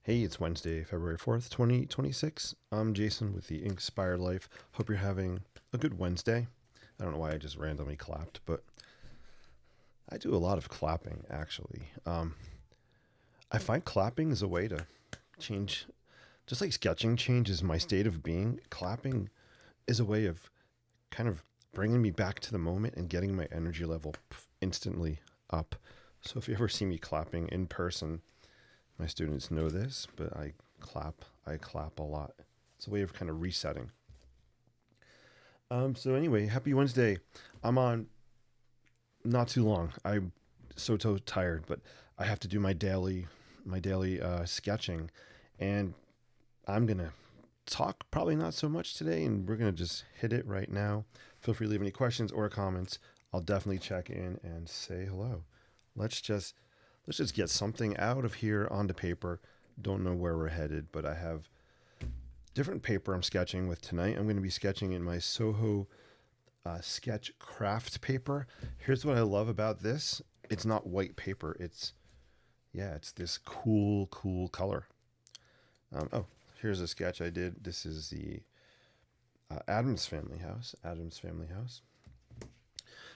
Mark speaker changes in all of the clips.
Speaker 1: Hey, it's Wednesday, February 4th, 2026. I'm Jason with the Inspire Life. Hope you're having a good Wednesday. I don't know why I just randomly clapped, but I do a lot of clapping actually. I find clapping is a way to change, just like sketching changes my state of being. Clapping is a way of kind of bringing me back to the moment and getting my energy level instantly up. So if you ever see me clapping in person, my students know this, but I clap a lot. It's a way of kind of resetting. So anyway, happy Wednesday. I'm on not too long. I'm so tired, but I have to do my daily sketching, and I'm gonna talk probably not so much today, and we're gonna just hit it right now. Feel free to leave any questions or comments. I'll definitely check in and say hello. Let's just let's just get something out of here onto paper. Don't know where we're headed, but I have different paper I'm sketching with tonight. I'm going to be sketching in my Soho sketch craft paper. Here's what I love about this. It's not white paper. It's this cool color. Oh, here's a sketch I did. This is the Adams Family House. Adams Family House.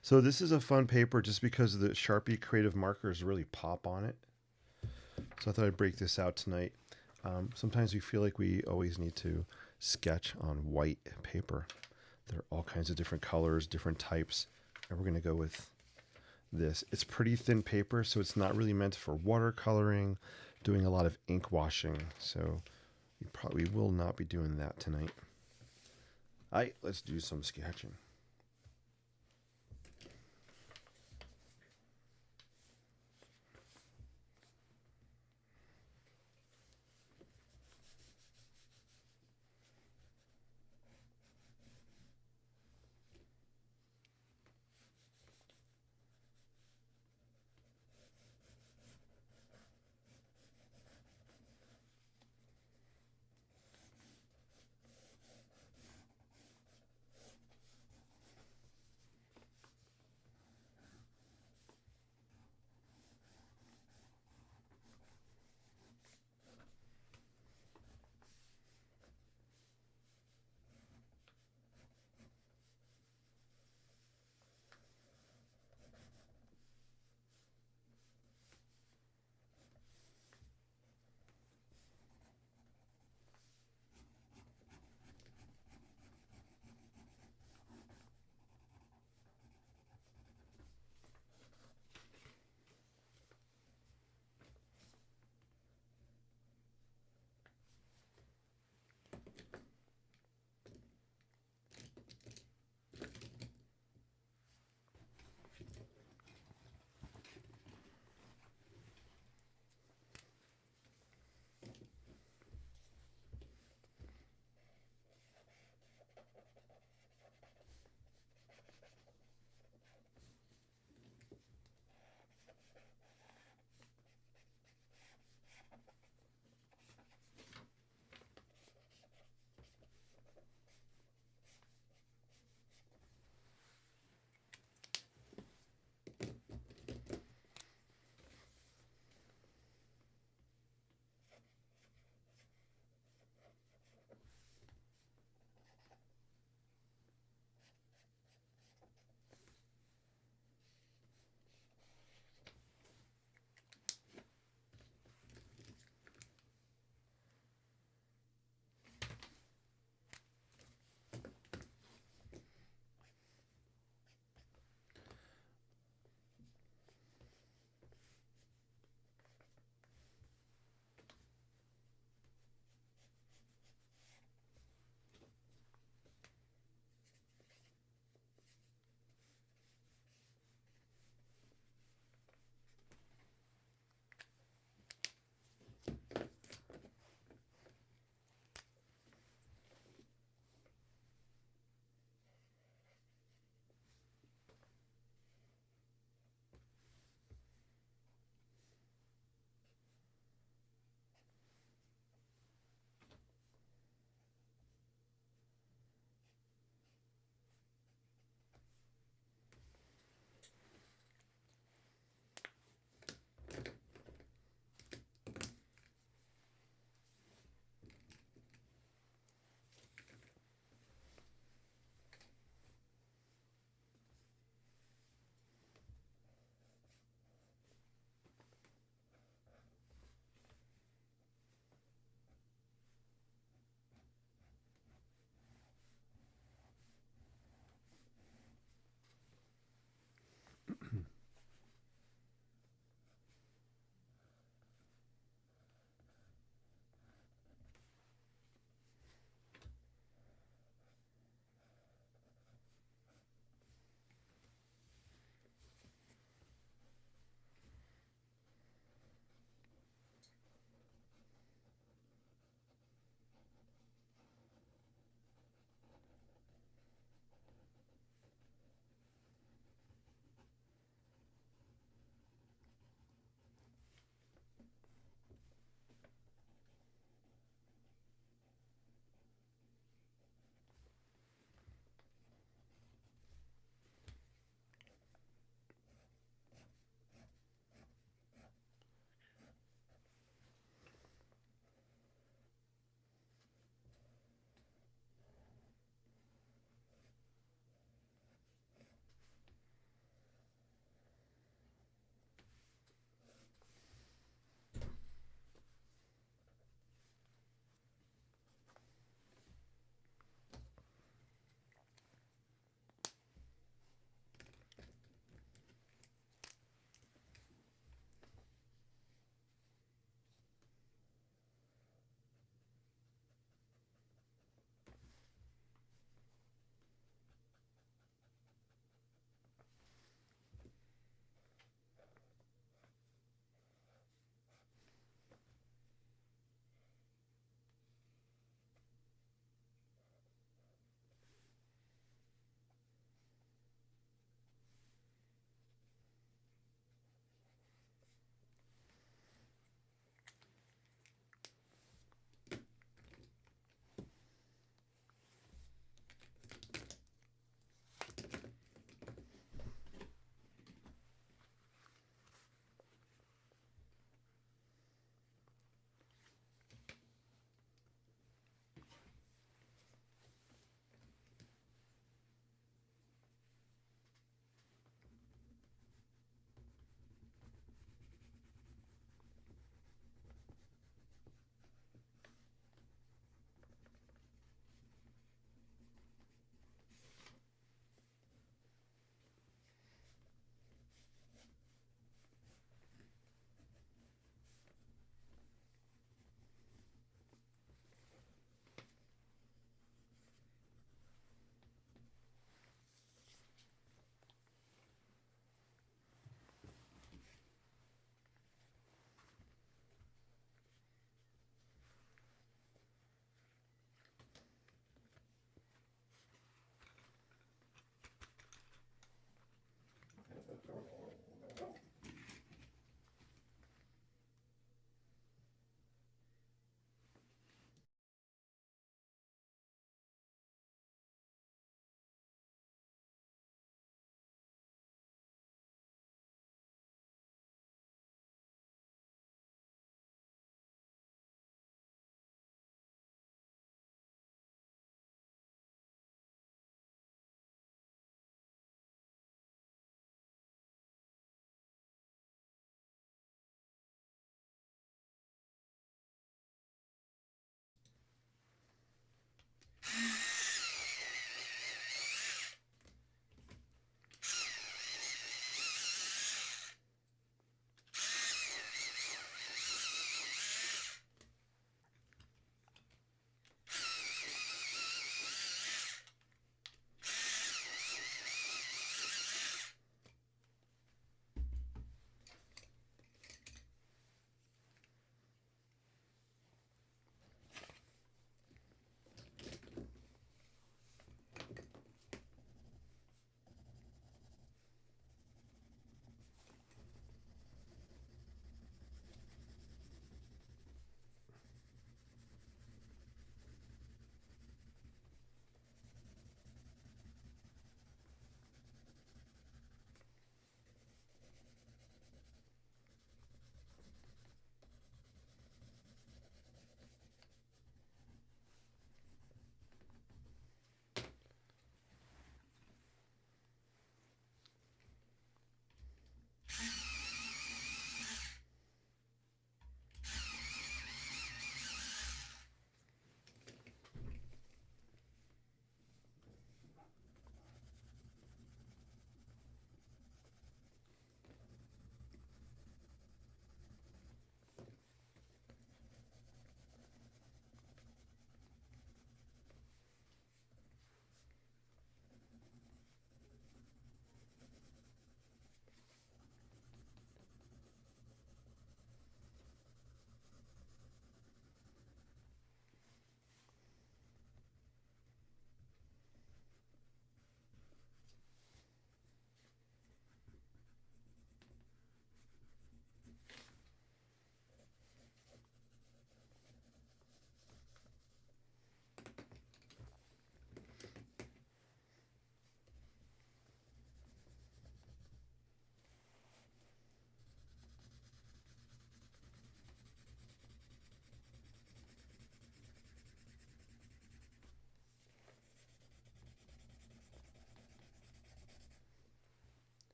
Speaker 1: So this is a fun paper just because the Sharpie creative markers really pop on it. So I thought I'd break this out tonight. Sometimes we feel like we always need to sketch on white paper. There are all kinds of different colors, different types, and we're going to go with this. It's pretty thin paper, so it's not really meant for watercoloring, doing a lot of ink washing. So we probably will not be doing that tonight. All right, let's do some sketching.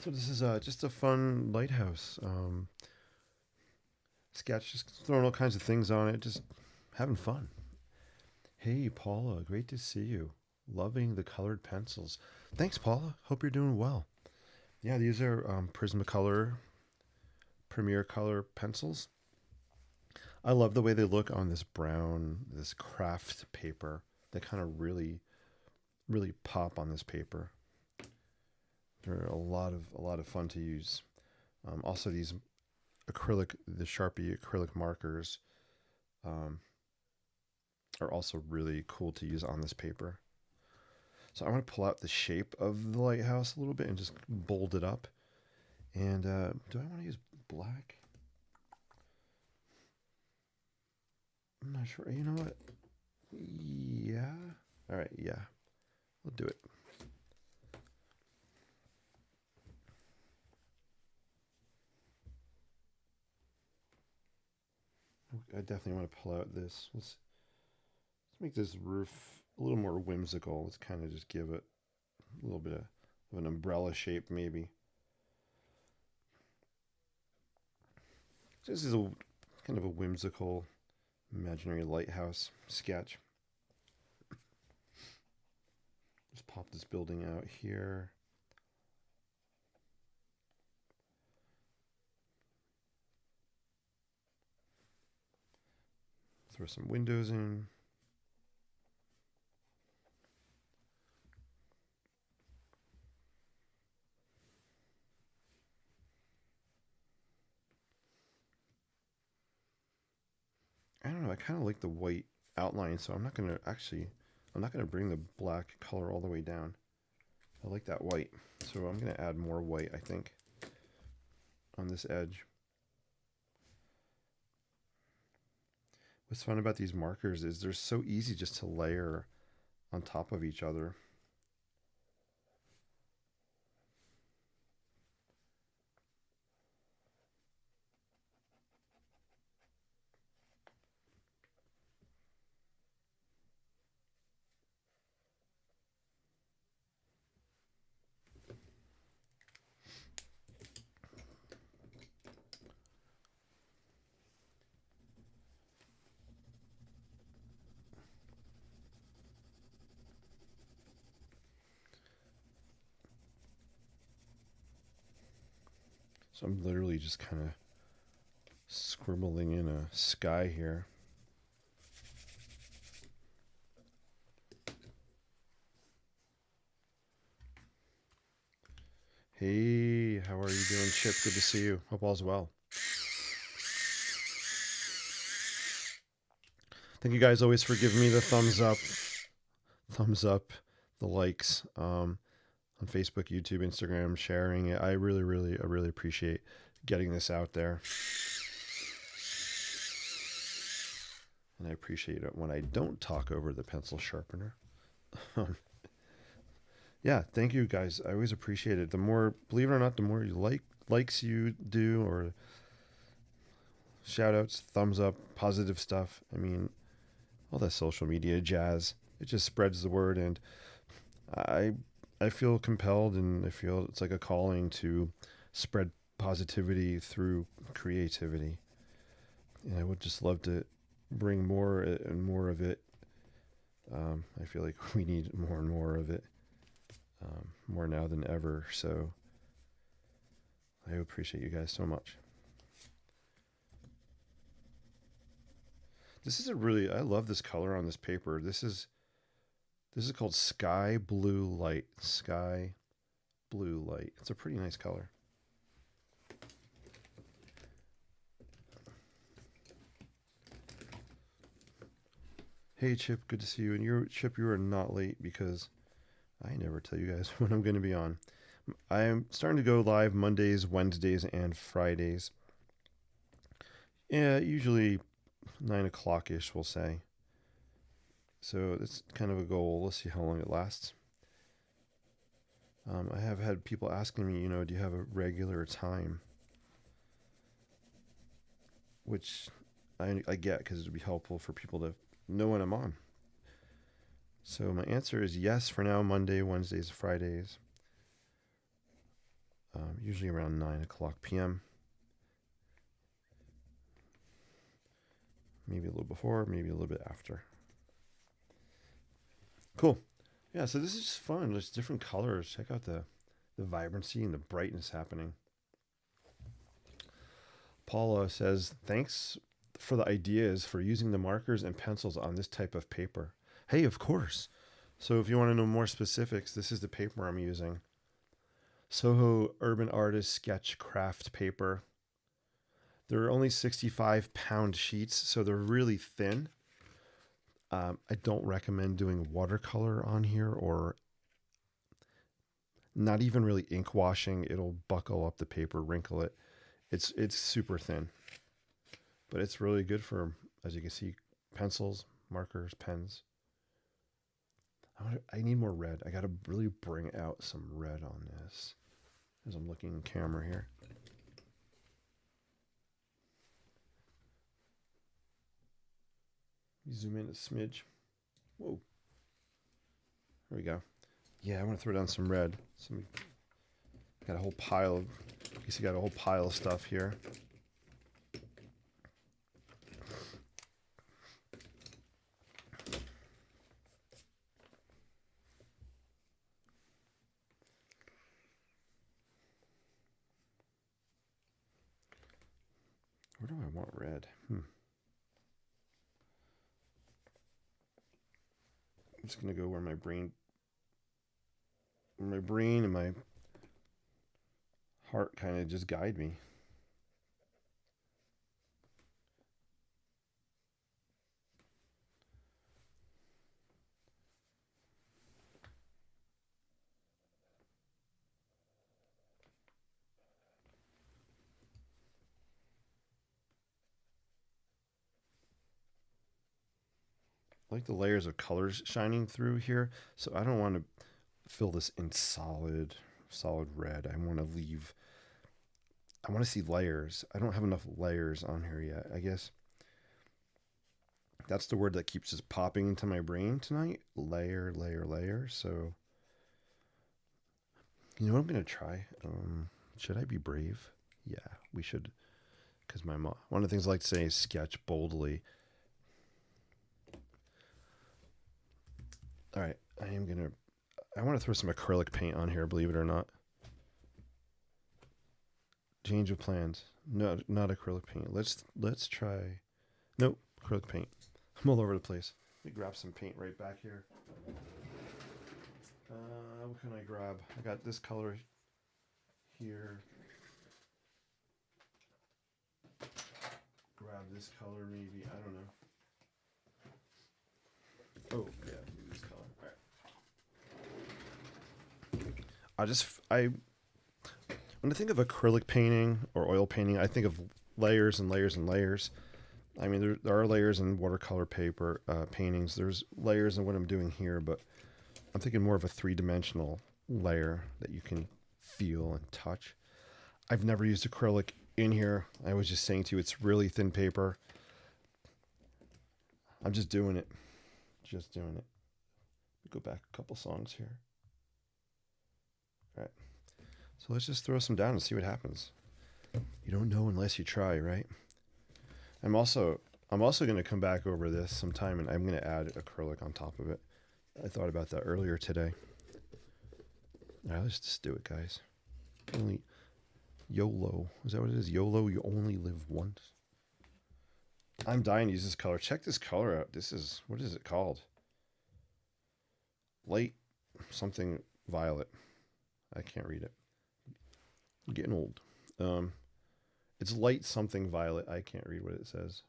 Speaker 1: So this is just a fun lighthouse sketch, just throwing all kinds of things on it, just having fun. Hey, Paula, great to see you. Loving the colored pencils. Thanks, Paula. Hope you're doing well. Yeah, these are Prismacolor Premier Color pencils. I love the way they look on this brown, this craft paper. They kind of really pop on this paper. They're a lot of fun to use. Also, these the Sharpie acrylic markers um, are also really cool to use on this paper. So I want to pull out the shape of the lighthouse a little bit and just bold it up. And do I want to use black? I'm not sure. You know what? Yeah. All right. Yeah. We'll do it. I definitely want to pull out this. Let's make this roof a little more whimsical. Let's kind of just give it a little bit of an umbrella shape, maybe. So this is a kind of a whimsical, imaginary lighthouse sketch. Let's pop this building out here. Throw some windows in. I don't know. I kind of like the white outline, so I'm not gonna bring the black color all the way down. I like that white, so I'm gonna add more white, I think, on this edge. What's fun about these markers is they're so easy just to layer on top of each other. So I'm literally just kind of scribbling in a sky here. Hey, how are you doing, Chip? Good to see you. Hope all's well. Thank you guys always for giving me the thumbs up, the likes. I'm on Facebook, YouTube, Instagram, sharing it. I really appreciate getting this out there. And I appreciate it when I don't talk over the pencil sharpener. Yeah, thank you guys. I always appreciate it. The more, believe it or not, the more you likes you do, or shout outs, thumbs up, positive stuff. I mean, all that social media jazz. It just spreads the word, and I I feel compelled, and I feel it's like a calling to spread positivity through creativity. And I would just love to bring more and more of it. I feel like we need more and more of it, more now than ever. So I appreciate you guys so much. This is I love this color on this paper. This is called Sky Blue Light. Sky Blue Light. It's a pretty nice color. Hey Chip, good to see you. And Chip, you are not late because I never tell you guys when I'm going to be on. I am starting to go live Mondays, Wednesdays, and Fridays. Yeah, usually 9 o'clock ish, we'll say. So that's kind of a goal. Let's see how long it lasts. I have had people asking me, do you have a regular time? Which I get, because it would be helpful for people to know when I'm on. So my answer is yes for now, Monday, Wednesdays, Fridays. Usually around 9 o'clock p.m. Maybe a little before, maybe a little bit after. Cool. Yeah, so this is just fun. There's different colors. Check out the vibrancy and the brightness happening. Paula says, thanks for the ideas for using the markers and pencils on this type of paper. Hey, of course. So if you want to know more specifics, this is the paper I'm using. Soho Urban Artist Sketch Craft paper. They're only 65-pound sheets, so they're really thin. I don't recommend doing watercolor on here, or not even really ink washing. It'll buckle up the paper, wrinkle it. It's super thin, but it's really good for, as you can see, pencils, markers, pens. I need more red. I got to really bring out some red on this as I'm looking in camera here. Zoom in a smidge. Whoa. There we go. Yeah, I want to throw down some red. Got a whole pile of, I guess you got a whole pile of stuff here. Where do I want red? I'm just going to go where my brain and my heart kind of just guide me. I like the layers of colors shining through here, so I don't want to fill this in solid red. I want to see layers. I don't have enough layers on here yet. I guess that's the word that keeps just popping into my brain tonight. Layer, layer, layer. So, you know what I'm going to try? Should I be brave? Yeah, we should. Because my mom, one of the things I like to say is sketch boldly. All right, I want to throw some acrylic paint on here, believe it or not. Change of plans. No, not acrylic paint. Let's try. Nope, acrylic paint. I'm all over the place. Let me grab some paint right back here. What can I grab? I got this color here. Grab this color maybe. I don't know. Oh, yeah, this color. All right. I when I think of acrylic painting or oil painting, I think of layers and layers and layers. I mean, there are layers in watercolor paper paintings. There's layers in what I'm doing here, but I'm thinking more of a three-dimensional layer that you can feel and touch. I've never used acrylic in here. I was just saying to you, it's really thin paper. I'm just doing it. Just doing it. Go back a couple songs here. All right. So let's just throw some down and see what happens. You don't know unless you try, right? I'm also going to come back over this sometime, and I'm going to add acrylic on top of it. I thought about that earlier today. All right, let's just do it, guys. Only YOLO. Is that what it is? YOLO, you only live once. I'm dying to use this color. Check this color out. This is, what is it called? Light something violet. I can't read it. I'm getting old. It's light something violet. I can't read what it says.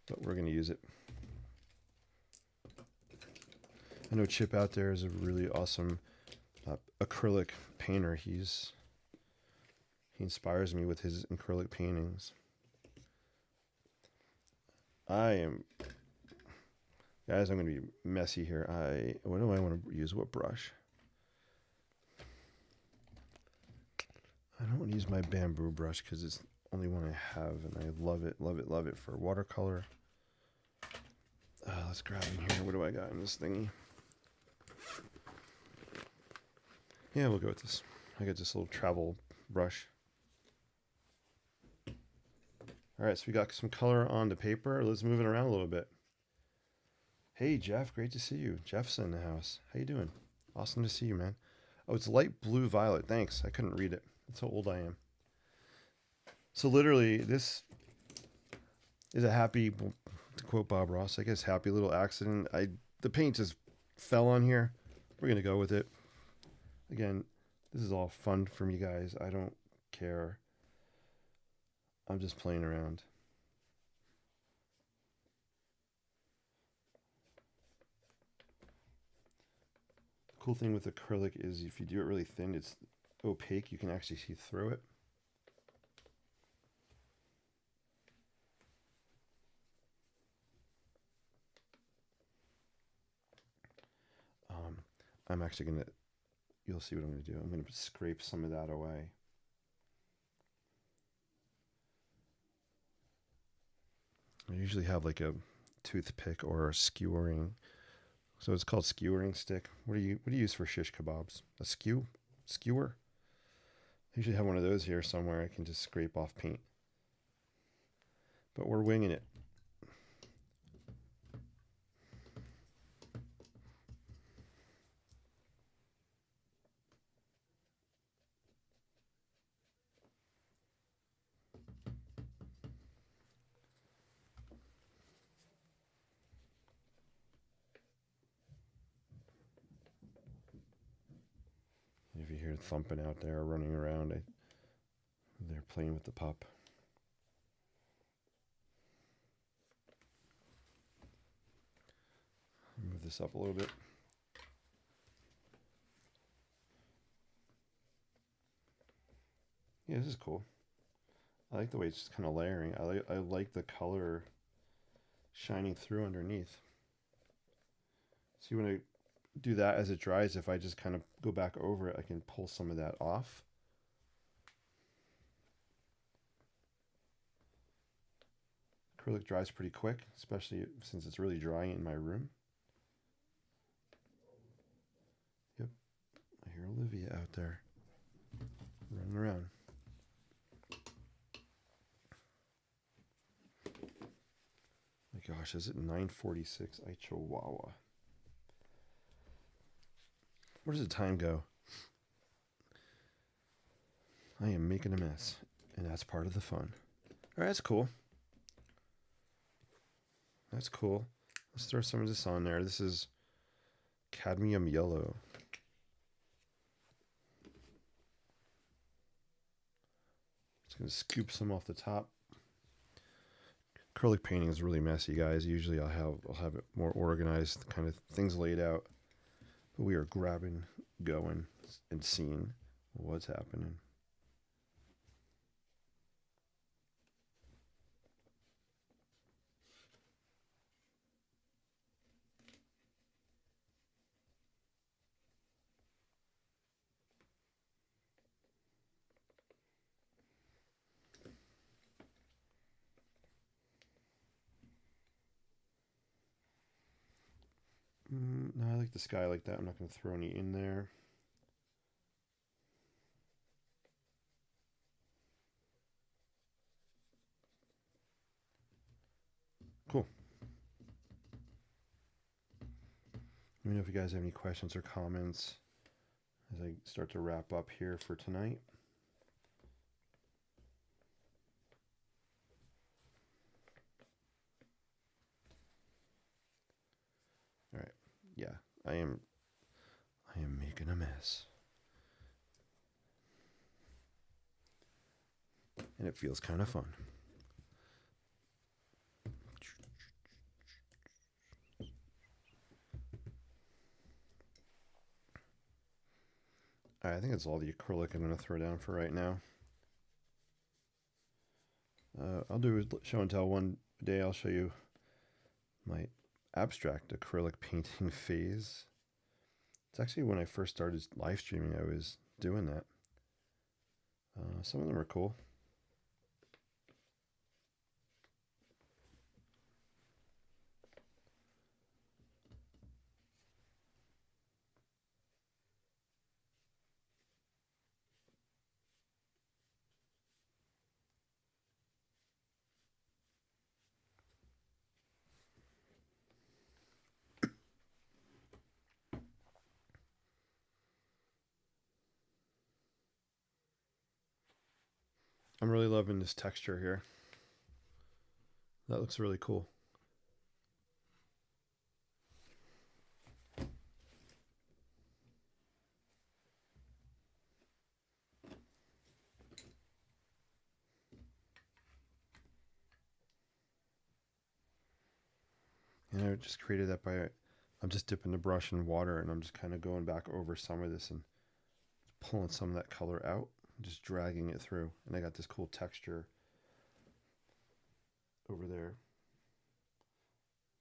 Speaker 1: But we're going to use it. I know Chip out there is a really awesome acrylic painter. He inspires me with his acrylic paintings. Guys, I'm going to be messy here. What do I want to use? What brush? I don't want to use my bamboo brush because it's the only one I have, and I love it, love it, love it for watercolor. Let's grab in here. What do I got in this thingy? Yeah, we'll go with this. I got this little travel brush. All right, so we got some color on the paper. Let's move it around a little bit. Hey, Jeff, great to see you. Jeff's in the house. How you doing? Awesome to see you, man. Oh, it's light blue violet. Thanks. I couldn't read it. That's how old I am. So literally, this is a happy, to quote Bob Ross, I guess, happy little accident. The paint just fell on here. We're going to go with it. Again, this is all fun for me, guys. I don't care. I'm just playing around. The cool thing with acrylic is if you do it really thin, it's opaque. You can actually see through it. I'm actually going to, you'll see what I'm going to do. I'm going to scrape some of that away. I usually have like a toothpick or a skewering. So it's called skewering stick. What do you use for shish kebabs? A skewer? I usually have one of those here somewhere. I can just scrape off paint. But we're winging it. If you hear thumping out there, running around, they're playing with the pup. Move this up a little bit. Yeah, this is cool. I like the way it's just kind of layering. I like the color shining through underneath. See, when I do that as it dries, if I just kind of go back over it, I can pull some of that off. Acrylic dries pretty quick, especially since it's really dry in my room. Yep, I hear Olivia out there running around. My gosh, is it 9:46? I Chihuahua. Where does the time go? I am making a mess, and that's part of the fun. All right, that's cool. That's cool. Let's throw some of this on there. This is cadmium yellow. Just gonna scoop some off the top. Acrylic painting is really messy, guys. Usually I'll have it more organized, kind of things laid out. we are grabbing, going, and seeing what's happening. No, I like the sky like that. I'm not going to throw any in there. Cool. Let me know if you guys have any questions or comments as I start to wrap up here for tonight. All right. Yeah, I am making a mess. And it feels kind of fun. All right, I think that's all the acrylic I'm going to throw down for right now. I'll do a show and tell one day. I'll show you my abstract acrylic painting phase. It's actually when I first started live streaming, I was doing that. Some of them are cool. I'm really loving this texture here. That looks really cool. And I just created that by, I'm just dipping the brush in water and I'm just kind of going back over some of this and pulling some of that color out, just dragging it through. And I got this cool texture over there.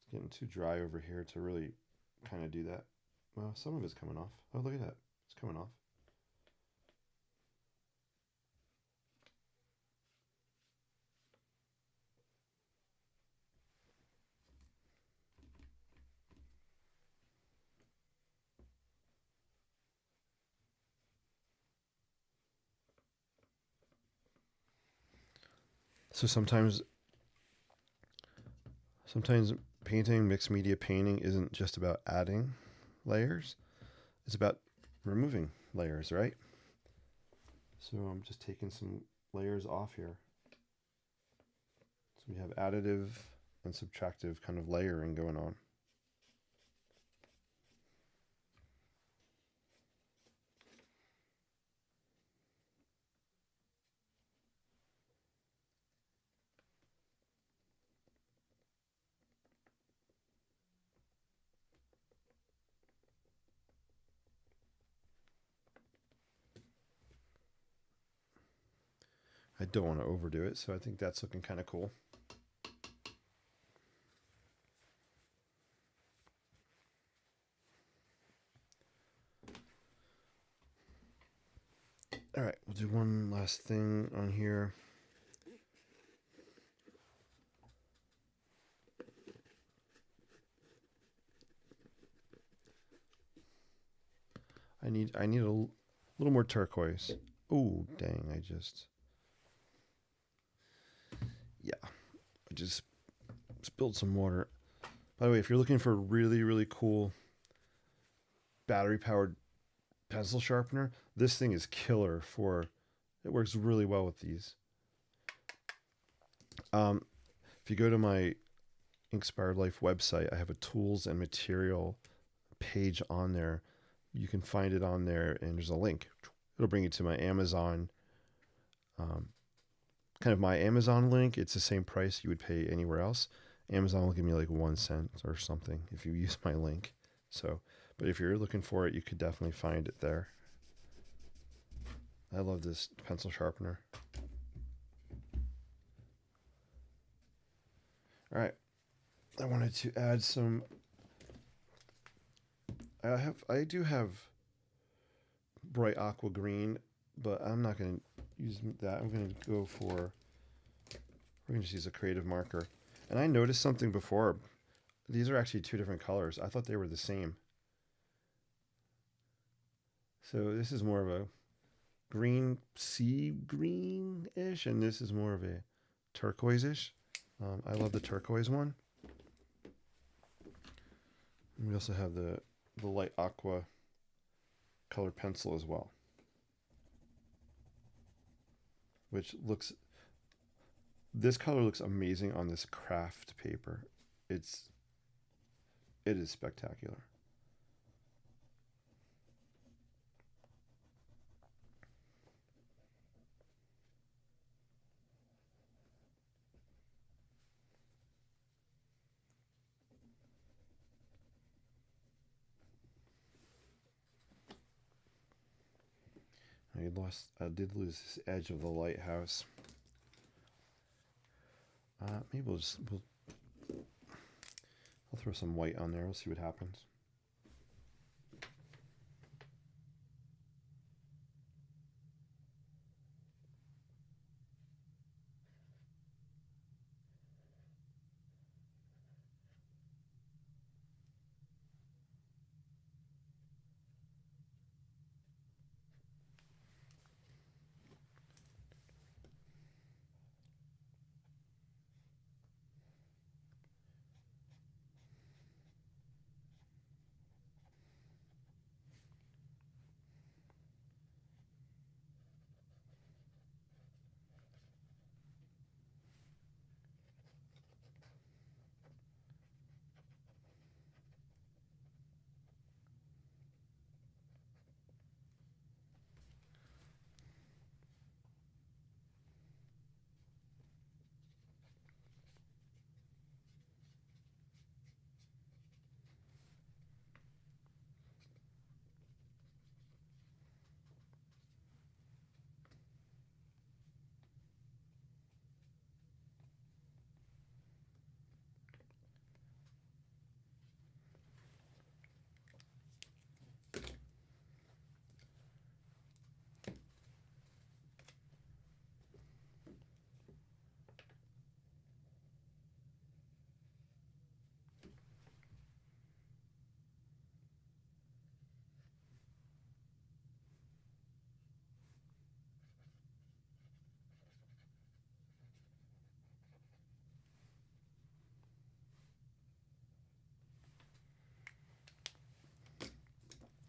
Speaker 1: It's getting too dry over here to really kind of do that. Well, some of it's coming off. Oh, look at that. It's coming off. So sometimes painting, mixed media painting isn't just about adding layers. It's about removing layers, right? So I'm just taking some layers off here. So we have additive and subtractive kind of layering going on. I don't want to overdo it, so I think that's looking kind of cool. All right, we'll do one last thing on here. I need a little more turquoise. Oh, dang, I just spilled some water. By the way, if you're looking for a really, really cool battery-powered pencil sharpener, this thing is killer for, it works really well with these. If you go to my Inspired Life website, I have a tools and material page on there. You can find it on there, and there's a link. It'll bring you to my Amazon, kind of my Amazon link. It's the same price you would pay anywhere else. Amazon will give me like 1 cent or something if you use my link. So, But if you're looking for it, you could definitely find it there. I love this pencil sharpener. All right. I wanted to add some. I do have bright aqua green, but I'm not going to use that. I'm going to go for. We're going to just use a creative marker. And I noticed something before. These are actually two different colors. I thought they were the same. So this is more of a green, sea green-ish, and this is more of a turquoise-ish. I love the turquoise one. And we also have the light aqua color pencil as well, which looks. This color looks amazing on this craft paper. It is spectacular. I did lose this edge of the lighthouse. Maybe I'll throw some white on there. We'll see what happens.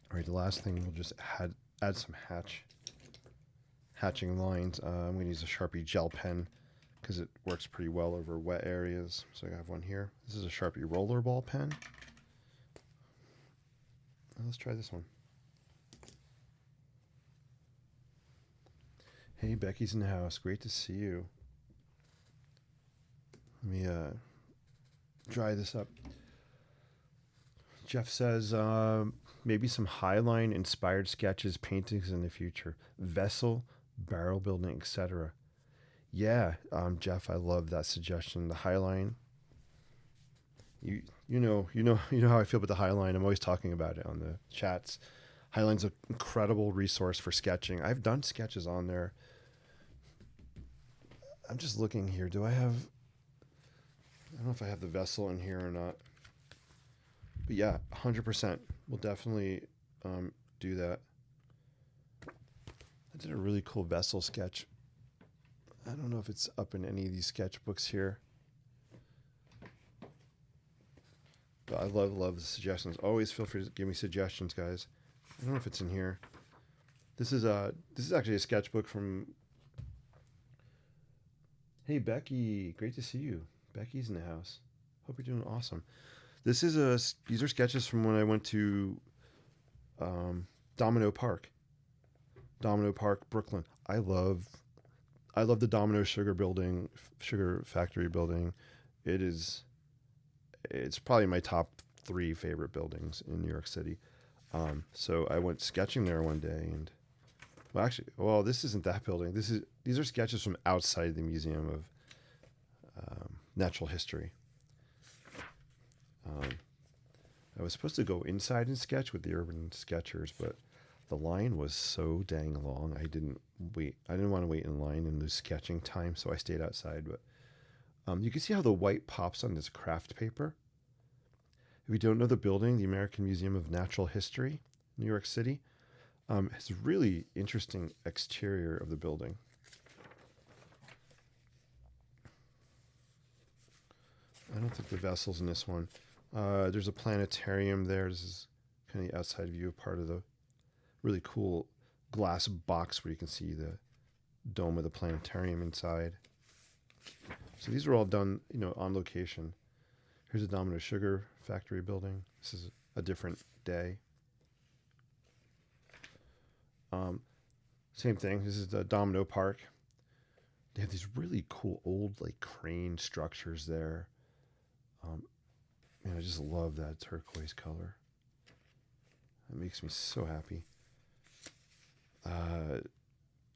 Speaker 1: All right, the last thing we'll just add some hatching lines. I'm going to use a Sharpie gel pen because it works pretty well over wet areas. So I have one here. This is a Sharpie rollerball pen. Let's try this one. Hey, Becky's in the house. Great to see you. Let me dry this up. Jeff says maybe some highline inspired sketches, paintings in the future, vessel, barrel building, etc. Yeah, Jeff, I love that suggestion. The highline. You know how I feel about the highline. I'm always talking about it on the chats. Highline's an incredible resource for sketching. I've done sketches on there. I'm just looking here. I don't know if I have the vessel in here or not. But yeah, 100%. We'll definitely do that. I did a really cool vessel sketch. I don't know if it's up in any of these sketchbooks here. But I love the suggestions. Always feel free to give me suggestions, guys. I don't know if it's in here. This is actually a sketchbook from. Hey Becky, great to see you. Becky's in the house. Hope you're doing awesome. These are sketches from when I went to Domino Park, Brooklyn. I love the Domino sugar factory building. It's probably my top 3 favorite buildings in New York City. So I went sketching there one day, and well, actually, well, this isn't that building. These are sketches from outside the Museum of Natural History. Um, I was supposed to go inside and sketch with the urban sketchers, but the line was so dang long. I didn't wait. I didn't want to wait in line and lose sketching time, so I stayed outside. But you can see how the white pops on this craft paper. If you don't know the building, the American Museum of Natural History, New York City, has a really interesting exterior of the building. I don't think the vessel's in this one. There's a planetarium there. This is kind of the outside view, part of the really cool glass box where you can see the dome of the planetarium inside. So these are all done, on location. Here's a Domino Sugar factory building. This is a different day. Same thing. This is the Domino Park. They have these really cool old crane structures there. Man, I just love that turquoise color. It makes me so happy.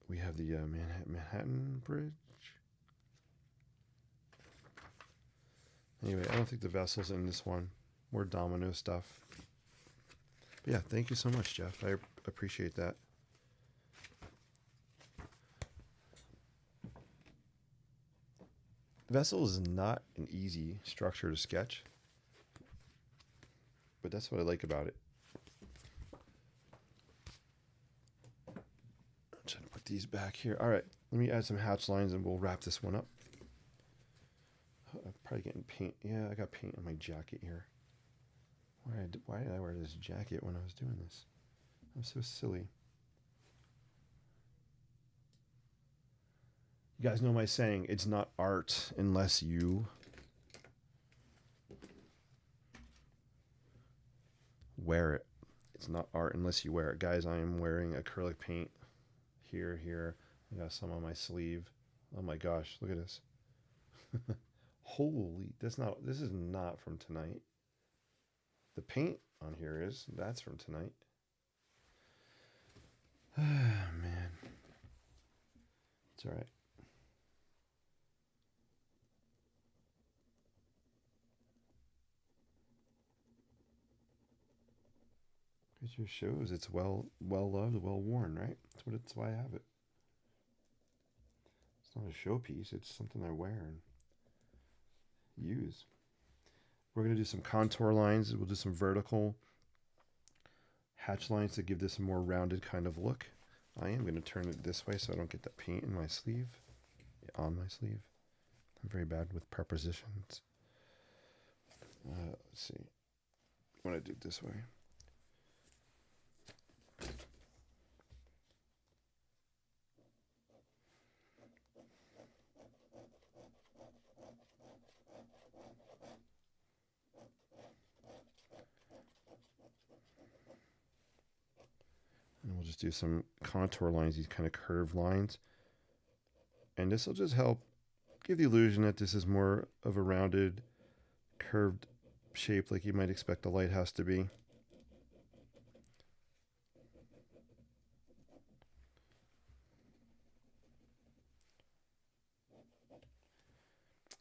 Speaker 1: We have the Manhattan Bridge. Anyway, I don't think the vessel's in this one. More domino stuff. But yeah, thank you so much, Jeff. I appreciate that. Vessel is not an easy structure to sketch, but that's what I like about it. I'm trying to put these back here. All right, let me add some hatch lines and we'll wrap this one up. I'm probably getting paint. Yeah, I got paint on my jacket here. Why did I wear this jacket when I was doing this? I'm so silly. You guys know my saying, it's not art unless you wear it. It's not art unless you wear it. Guys, I am wearing acrylic paint here. I got some on my sleeve. Oh my gosh, look at this. Holy, this is not from tonight. The paint on here is. That's from tonight. Man. It's all right. It just shows it's well loved, well worn, right? That's why I have it. It's not a showpiece. It's something I wear and use. We're going to do some contour lines. We'll do some vertical hatch lines to give this a more rounded kind of look. I am going to turn it this way so I don't get that paint in my sleeve, on my sleeve. I'm very bad with prepositions. Let's see. I want to do it this way. And we'll just do some contour lines, these kind of curved lines. And this will just help give the illusion that this is more of a rounded, curved shape like you might expect a lighthouse to be.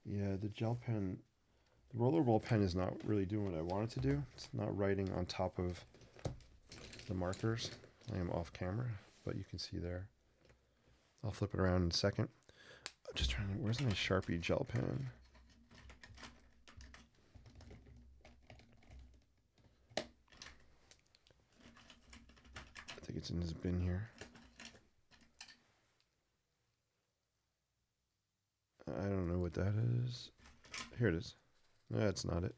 Speaker 1: Yeah, the gel pen, the rollerball pen is not really doing what I want it to do. It's not writing on top of the markers. I am off camera, but you can see there. I'll flip it around in a second. I'm just trying to, where's my Sharpie gel pen? I think it's in this bin here. I don't know what that is. Here it is. No, that's not it.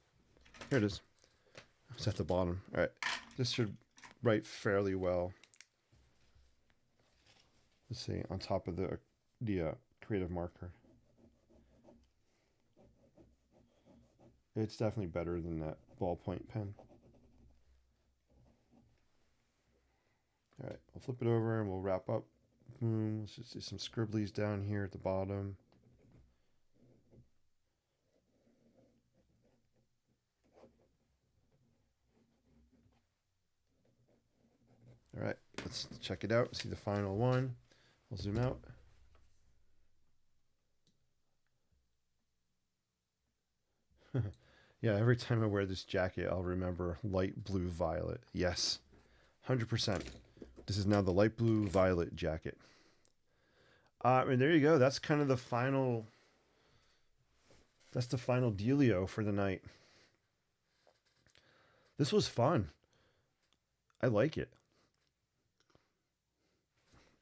Speaker 1: Here it is. It's at the bottom. All right. This should write fairly well. Let's see, on top of the creative marker. It's definitely better than that ballpoint pen. All right, I'll flip it over and we'll wrap up. Boom. Let's just do some scribblies down here at the bottom. All right, let's check it out. See the final one. I'll zoom out. Yeah, every time I wear this jacket, I'll remember light blue violet. Yes, 100%. This is now the light blue violet jacket. And there you go. That's kind of the final. That's the final dealio for the night. This was fun. I like it.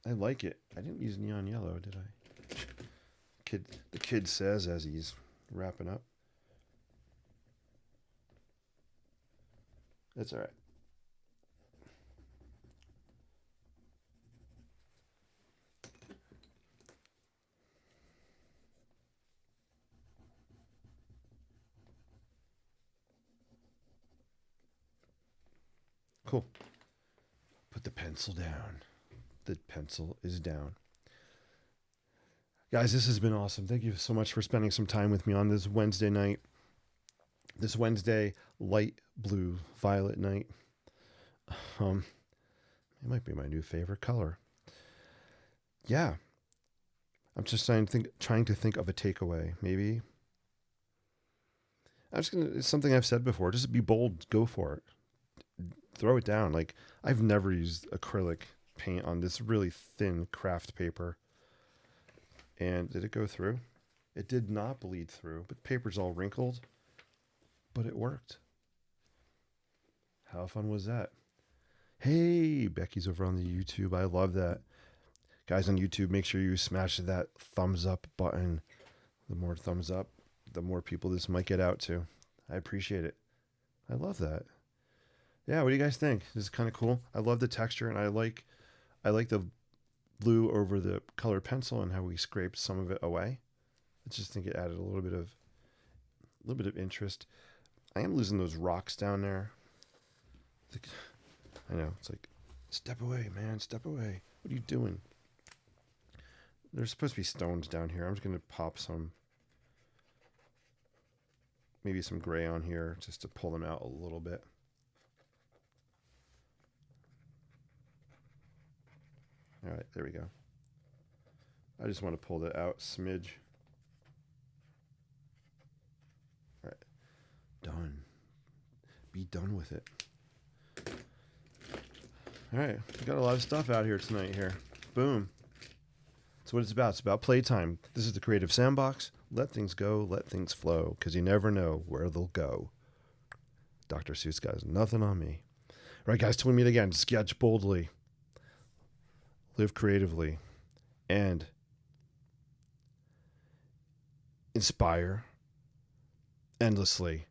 Speaker 1: I like it. I didn't use neon yellow, did I? The kid says as he's wrapping up. That's all right. Cool. Put the pencil down. The pencil is down. Guys, this has been awesome. Thank you so much for spending some time with me on this Wednesday night. This Wednesday light blue violet night. It might be my new favorite color. Yeah. I'm just trying to think of a takeaway. Maybe it's something I've said before. Just be bold, go for it. Throw it down. Like, I've never used acrylic paint on this really thin craft paper. And did it go through? It did not bleed through, but paper's all wrinkled. But it worked. How fun was that? Hey, Becky's over on the YouTube. I love that. Guys on YouTube, make sure you smash that thumbs up button. The more thumbs up, the more people this might get out to. I appreciate it. I love that. Yeah, what do you guys think? This is kind of cool. I love the texture, and I like the blue over the colored pencil and how we scraped some of it away. I just think it added a little bit of interest. I am losing those rocks down there. I know, it's like, step away, man, step away. What are you doing? There's supposed to be stones down here. I'm just going to pop maybe some gray on here just to pull them out a little bit. All right, there we go. I just want to pull that out, smidge. All right, done. Be done with it. All right, we got a lot of stuff out here tonight here. Boom. That's what it's about. It's about playtime. This is the Creative Sandbox. Let things go, let things flow, because you never know where they'll go. Dr. Seuss guys, nothing on me. All right, guys, till we meet again, sketch boldly, live creatively, and inspire endlessly.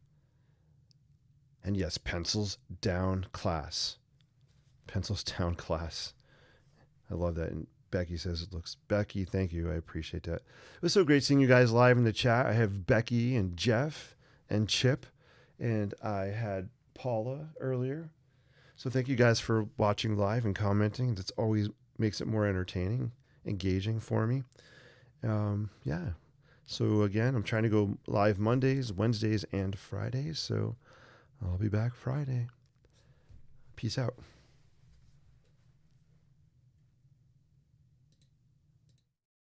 Speaker 1: And yes, pencils down class. Pencils down class. I love that. And Becky says it looks. Becky, thank you. I appreciate that. It was so great seeing you guys live in the chat. I have Becky and Jeff and Chip, and I had Paula earlier. So thank you guys for watching live and commenting. That's always makes it more entertaining, engaging for me. Yeah. So again, I'm trying to go live Mondays, Wednesdays, and Fridays. So I'll be back Friday. Peace out.